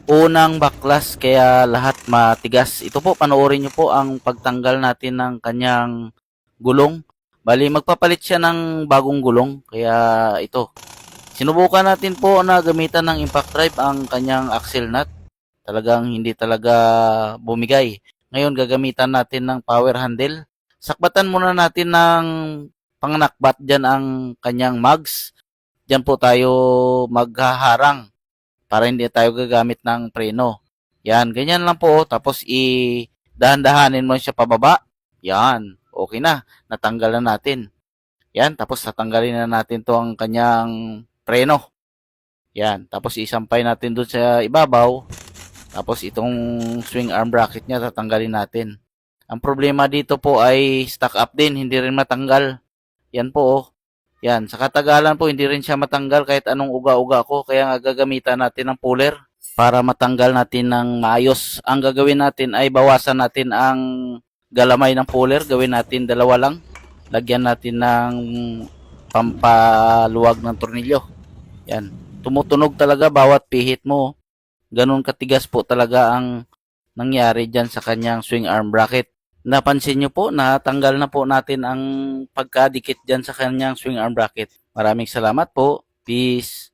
unang baklas kaya lahat matigas. Ito po, panoorin nyo po ang pagtanggal natin ng kanyang gulong. Bali, magpapalit siya ng bagong gulong. Kaya ito, sinubukan natin po na gamitan ng impact drive ang kanyang axle nut. Talagang hindi talaga bumigay. Ngayon, gagamitan natin ng power handle. Sakbatan muna natin ng pangnakbat dyan ang kanyang mags. Dyan po tayo maghaharang para hindi tayo gagamit ng preno. Yan, ganyan lang po. Tapos dahan-dahanin mo siya pababa. Yan, okay na. Natanggal na natin. Yan, tapos tatanggalin na natin to ang kanyang preno. Yan, tapos isampay natin doon sa ibabaw. Tapos itong swing arm bracket niya tatanggalin natin. Ang problema dito po ay stuck up din, hindi rin matanggal. Yan po oh. Yan, sa katagalan po hindi rin siya matanggal kahit anong uga-uga ko. Kaya nga gagamitan natin ng puller para matanggal natin ng maayos. Ang gagawin natin ay bawasan natin ang galamay ng puller. Gawin natin dalawa lang. Lagyan natin ng pampaluwag ng tornilyo. Yan, tumutunog talaga bawat pihit mo. Ganun katigas po talaga ang nangyari dyan sa kanyang swing arm bracket. Napansin nyo po, natanggal na po natin ang pagkadikit dyan sa kanyang swing arm bracket. Maraming salamat po. Peace.